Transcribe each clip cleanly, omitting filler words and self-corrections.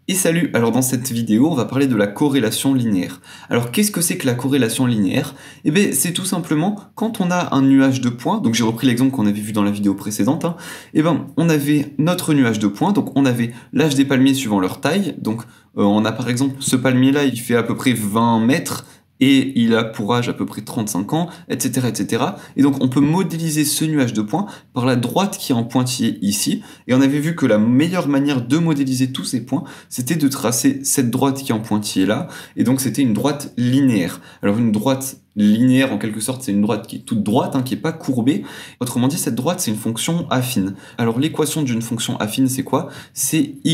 Et salut, alors dans cette vidéo, on va parler de la corrélation linéaire. Alors qu'est-ce que c'est que la corrélation linéaire? Eh bien c'est tout simplement quand on a un nuage de points, donc j'ai repris l'exemple qu'on avait vu dans la vidéo précédente, eh ben on avait notre nuage de points, donc on avait l'âge des palmiers suivant leur taille, donc on a par exemple ce palmier-là, il fait à peu près 20 mètres, et il a pour âge à peu près 35 ans, etc., etc. Et donc on peut modéliser ce nuage de points par la droite qui est en pointillé ici, et on avait vu que la meilleure manière de modéliser tous ces points, c'était de tracer cette droite qui est en pointillé là, et donc c'était une droite linéaire. Alors une droite linéaire en quelque sorte, c'est une droite qui est toute droite, qui est pas courbée. Autrement dit, cette droite c'est une fonction affine. Alors l'équation d'une fonction affine c'est quoi? C'est y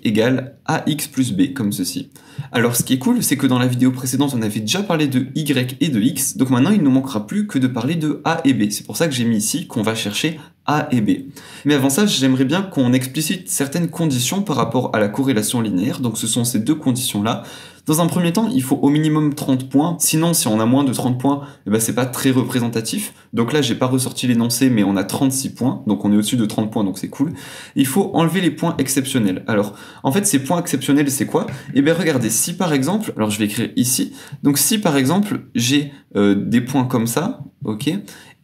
égale ax plus b, comme ceci. Alors ce qui est cool, c'est que dans la vidéo précédente on avait déjà parlé de y et de x, donc maintenant il ne nous manquera plus que de parler de a et b. C'est pour ça que j'ai mis ici qu'on va chercher a et b. Mais avant ça, j'aimerais bien qu'on explicite certaines conditions par rapport à la corrélation linéaire, donc ce sont ces deux conditions-là. Dans un premier temps, il faut au minimum 30 points, sinon si on a moins de 30 points, eh ben, c'est pas très représentatif. Donc là, j'ai pas ressorti l'énoncé, mais on a 36 points, donc on est au-dessus de 30 points, donc c'est cool. Il faut enlever les points exceptionnels. Alors, en fait, ces points exceptionnels, c'est quoi? Eh bien, regardez, si par exemple, alors je vais écrire ici, donc si par exemple, j'ai des points comme ça, ok,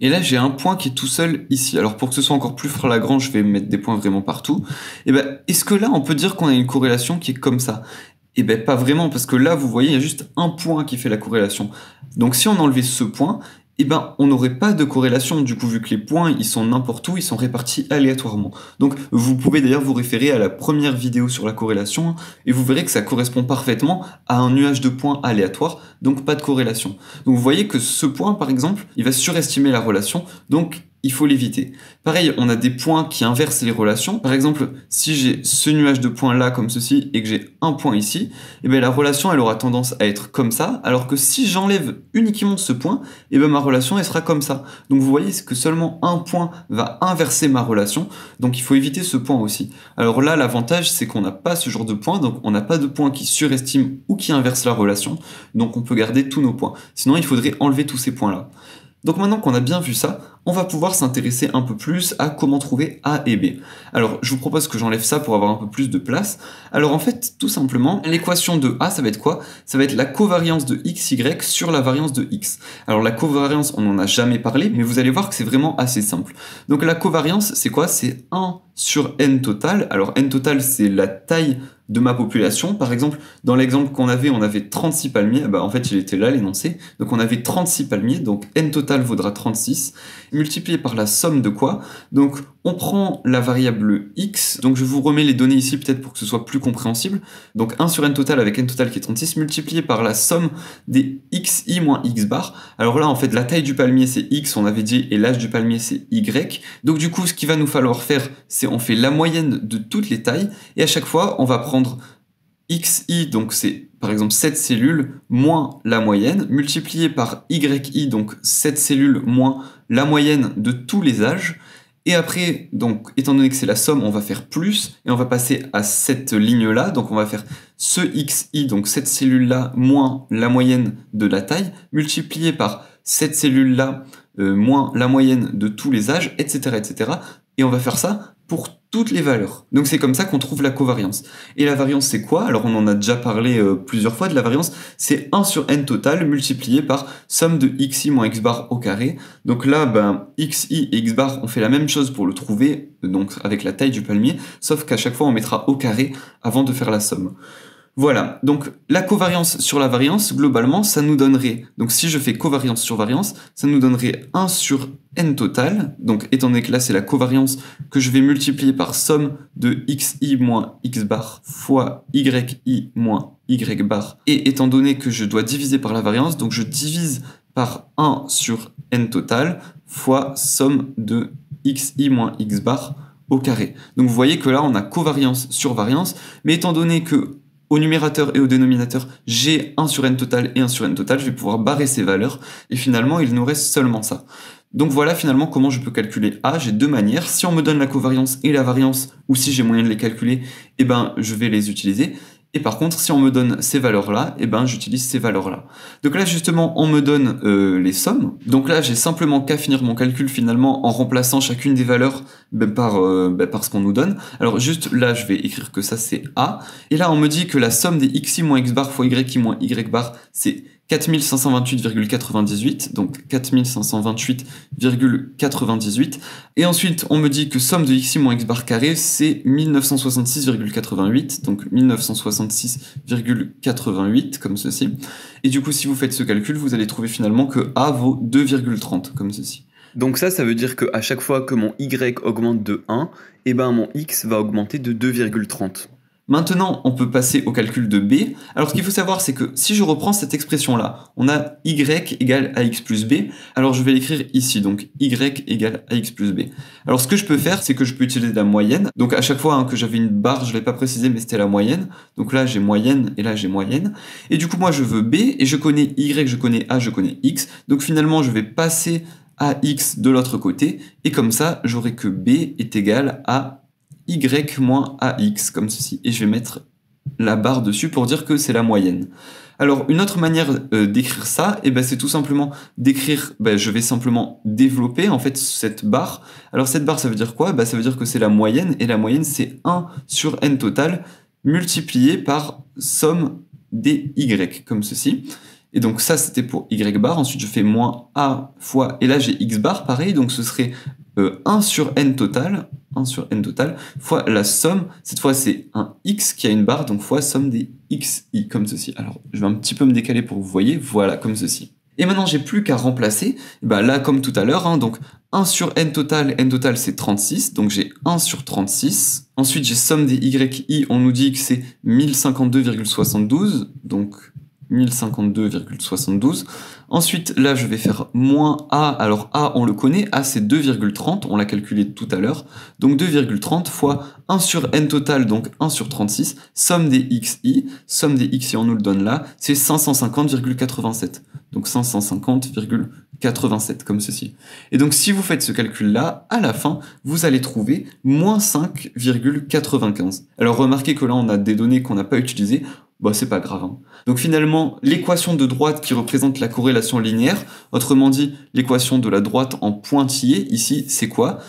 et là, j'ai un point qui est tout seul ici. Alors, pour que ce soit encore plus flagrant, je vais mettre des points vraiment partout. Et ben, est-ce que là, on peut dire qu'on a une corrélation qui est comme ça? Eh ben, pas vraiment, parce que là, vous voyez, il y a juste un point qui fait la corrélation. Donc, si on enlevait ce point, eh ben, on n'aurait pas de corrélation, du coup, vu que les points, ils sont n'importe où, ils sont répartis aléatoirement. Donc, vous pouvez d'ailleurs vous référer à la première vidéo sur la corrélation, et vous verrez que ça correspond parfaitement à un nuage de points aléatoire, donc pas de corrélation. Donc, vous voyez que ce point, par exemple, il va surestimer la relation, donc il faut l'éviter. Pareil, on a des points qui inversent les relations. Par exemple, si j'ai ce nuage de points là comme ceci et que j'ai un point ici, eh bien la relation elle aura tendance à être comme ça, alors que si j'enlève uniquement ce point, eh bien ma relation elle sera comme ça. Donc vous voyez que seulement un point va inverser ma relation, donc il faut éviter ce point aussi. Alors là, l'avantage c'est qu'on n'a pas ce genre de point, donc on n'a pas de point qui surestime ou qui inverse la relation, donc on peut garder tous nos points. Sinon il faudrait enlever tous ces points là. Donc maintenant qu'on a bien vu ça, on va pouvoir s'intéresser un peu plus à comment trouver A et B. Alors je vous propose que j'enlève ça pour avoir un peu plus de place. Alors en fait, tout simplement, l'équation de A, ça va être quoi? Ça va être la covariance de xy sur la variance de x. Alors la covariance, on n'en a jamais parlé, mais vous allez voir que c'est vraiment assez simple. Donc la covariance, c'est quoi? C'est 1 sur n total. Alors n total, c'est la taille de ma population. Par exemple, dans l'exemple qu'on avait, on avait 36 palmiers. Bah, en fait, il était là, l'énoncé. Donc, on avait 36 palmiers. Donc, n total vaudra 36. Multiplié par la somme de quoi? Donc, on prend la variable x. Donc, je vous remets les données ici, peut-être pour que ce soit plus compréhensible. Donc, 1 sur n total avec n total qui est 36, multiplié par la somme des xi moins x bar. Alors là, en fait, la taille du palmier, c'est x, on avait dit, et l'âge du palmier, c'est y. Donc, du coup, ce qu'il va nous falloir faire, c'est on fait la moyenne de toutes les tailles. Et à chaque fois, on va prendre xi, donc c'est par exemple 7 cellules, moins la moyenne, multiplié par yi, donc 7 cellules moins la moyenne de tous les âges. Et après, donc, étant donné que c'est la somme, on va faire plus, et on va passer à cette ligne-là, donc on va faire ce xi, donc cette cellule-là, moins la moyenne de la taille, multiplié par cette cellule-là, moins la moyenne de tous les âges, etc., etc. Et on va faire ça pour toutes les valeurs. Donc c'est comme ça qu'on trouve la covariance. Et la variance c'est quoi? Alors on en a déjà parlé plusieurs fois de la variance, c'est 1 sur n total multiplié par somme de xi moins x bar au carré. Donc là, xi et x bar, on fait la même chose pour le trouver, donc avec la taille du palmier, sauf qu'à chaque fois on mettra au carré avant de faire la somme. Voilà, donc la covariance sur la variance, globalement, ça nous donnerait, donc si je fais covariance sur variance, ça nous donnerait 1 sur n total, donc étant donné que là c'est la covariance que je vais multiplier par somme de xi moins x bar fois yi moins y bar, et étant donné que je dois diviser par la variance, donc je divise par 1 sur n total fois somme de xi moins x bar au carré. Donc vous voyez que là on a covariance sur variance, mais étant donné que au numérateur et au dénominateur, j'ai 1 sur n total et 1 sur n total, je vais pouvoir barrer ces valeurs, et finalement, il nous reste seulement ça. Donc voilà finalement comment je peux calculer A, j'ai deux manières, si on me donne la covariance et la variance, ou si j'ai moyen de les calculer, eh ben je vais les utiliser, Et par contre, si on me donne ces valeurs-là, eh ben, j'utilise ces valeurs-là. Donc là, justement, on me donne les sommes. Donc là, j'ai simplement qu'à finir mon calcul finalement en remplaçant chacune des valeurs par ce qu'on nous donne. Alors juste là, je vais écrire que ça, c'est A. Et là, on me dit que la somme des xi moins x bar fois yi moins y bar, c'est 4528,98, donc 4528,98. Et ensuite, on me dit que somme de xi moins x bar carré, c'est 1966,88, donc 1966,88, comme ceci. Et du coup, si vous faites ce calcul, vous allez trouver finalement que A vaut 2,30, comme ceci. Donc ça veut dire qu'à chaque fois que mon y augmente de 1, et ben mon x va augmenter de 2,30. Maintenant, on peut passer au calcul de b. Alors, ce qu'il faut savoir, c'est que si je reprends cette expression-là, on a y égale ax plus b. Alors, je vais l'écrire ici, donc y égale ax plus b. Alors, ce que je peux faire, c'est que je peux utiliser la moyenne. Donc, à chaque fois que j'avais une barre, je ne l'ai pas précisé, mais c'était la moyenne. Donc là, j'ai moyenne et là, j'ai moyenne. Et du coup, moi, je veux b et je connais y, je connais a, je connais x. Donc, finalement, je vais passer ax de l'autre côté. Et comme ça, j'aurai que b est égal à y moins ax, comme ceci. Et je vais mettre la barre dessus pour dire que c'est la moyenne. Alors, une autre manière d'écrire ça, c'est tout simplement d'écrire, je vais simplement développer en fait cette barre. Alors, cette barre, ça veut dire quoi? Ça veut dire que c'est la moyenne, et la moyenne, c'est 1 sur n total multiplié par somme des y, comme ceci. Et donc ça, c'était pour y bar. Ensuite, je fais moins a fois, et là, j'ai x bar, pareil, donc ce serait 1 sur n total, 1 sur n total, fois la somme, cette fois c'est un x qui a une barre, donc fois somme des xi, comme ceci. Alors, je vais un petit peu me décaler pour que vous voyez, voilà, comme ceci. Et maintenant, j'ai plus qu'à remplacer, là, comme tout à l'heure, donc 1 sur n total c'est 36, donc j'ai 1 sur 36. Ensuite, j'ai somme des yi, on nous dit que c'est 1052,72, donc 1052,72. Ensuite, là, je vais faire moins A. Alors, A, on le connaît. A, c'est 2,30. On l'a calculé tout à l'heure. Donc, 2,30 fois 1 sur n total, donc 1 sur 36. Somme des xi. Somme des xi, on nous le donne là. C'est 550,87. Donc, 550,87, comme ceci. Et donc, si vous faites ce calcul-là, à la fin, vous allez trouver moins 5,95. Alors, remarquez que là, on a des données qu'on n'a pas utilisées. C'est pas grave. Donc finalement, l'équation de droite qui représente la corrélation linéaire, autrement dit, l'équation de la droite en pointillé, ici, c'est quoi?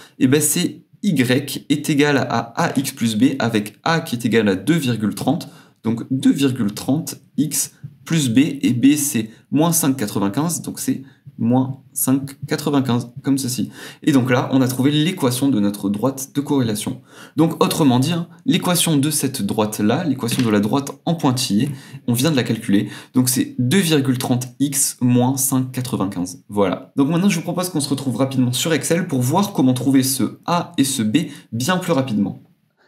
C'est y est égal à ax plus b avec a qui est égal à 2,30. Donc 2,30 x plus b, et b c'est moins 5,95, donc c'est moins 5,95, comme ceci. Et donc là, on a trouvé l'équation de notre droite de corrélation. Donc autrement dit, l'équation de cette droite-là, l'équation de la droite en pointillé, on vient de la calculer, donc c'est 2,30x moins 5,95. Voilà. Donc maintenant, je vous propose qu'on se retrouve rapidement sur Excel pour voir comment trouver ce A et ce B bien plus rapidement.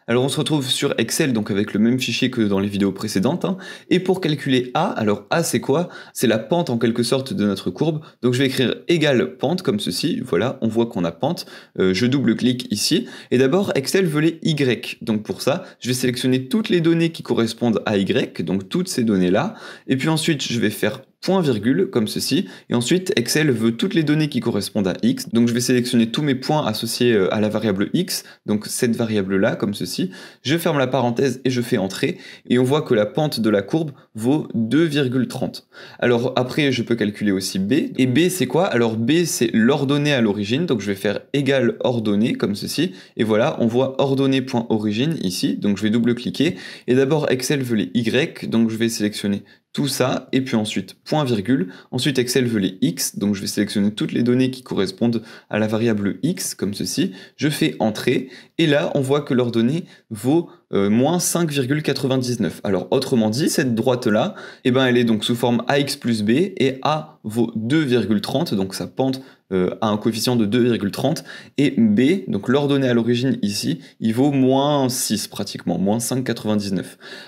Alors on se retrouve sur Excel, donc avec le même fichier que dans les vidéos précédentes, et pour calculer A, alors A c'est quoi? C'est la pente en quelque sorte de notre courbe, donc je vais écrire égale pente comme ceci, voilà, on voit qu'on a pente, je double-clique ici, et d'abord Excel veut les Y, donc pour ça, je vais sélectionner toutes les données qui correspondent à Y, donc toutes ces données-là, et puis ensuite je vais faire point virgule comme ceci, et ensuite Excel veut toutes les données qui correspondent à X, donc je vais sélectionner tous mes points associés à la variable X, donc cette variable là comme ceci, je ferme la parenthèse et je fais entrer, et on voit que la pente de la courbe vaut 2,30. Alors après je peux calculer aussi B, et B c'est quoi? Alors B c'est l'ordonnée à l'origine, donc je vais faire égal ordonnée comme ceci, et voilà on voit ordonnée.origine ici, donc je vais double-cliquer, et d'abord Excel veut les Y, donc je vais sélectionner tout ça, et puis ensuite point virgule, ensuite Excel veut les X, donc je vais sélectionner toutes les données qui correspondent à la variable X, comme ceci, je fais entrer, et là on voit que l'ordonnée vaut moins 5,99. Alors autrement dit, cette droite-là, elle est donc sous forme AX plus B, et A vaut 2,30, donc sa pente a un coefficient de 2,30, et B, donc l'ordonnée à l'origine ici, il vaut moins 6 pratiquement, moins 5,99.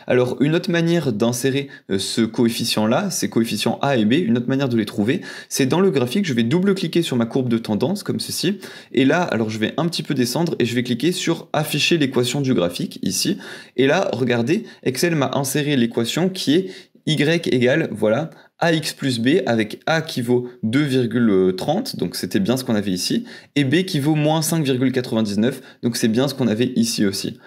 Alors une autre manière d'insérer ce coefficient-là, ces coefficients A et B, une autre manière de les trouver, c'est dans le graphique, je vais double-cliquer sur ma courbe de tendance, comme ceci, et là, alors je vais un petit peu descendre, et je vais cliquer sur afficher l'équation du graphique, ici, et là, regardez, Excel m'a inséré l'équation qui est y égale, voilà, ax plus b avec a qui vaut 2,30, donc c'était bien ce qu'on avait ici, et b qui vaut moins 5,99, donc c'est bien ce qu'on avait ici aussi.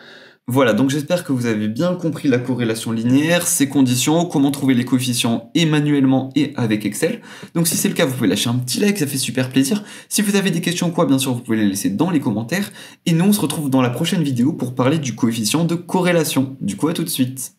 Voilà, donc j'espère que vous avez bien compris la corrélation linéaire, ses conditions, comment trouver les coefficients et manuellement et avec Excel. Donc si c'est le cas, vous pouvez lâcher un petit like, ça fait super plaisir. Si vous avez des questions ou quoi, bien sûr, vous pouvez les laisser dans les commentaires. Et nous, on se retrouve dans la prochaine vidéo pour parler du coefficient de corrélation. Du coup, à tout de suite.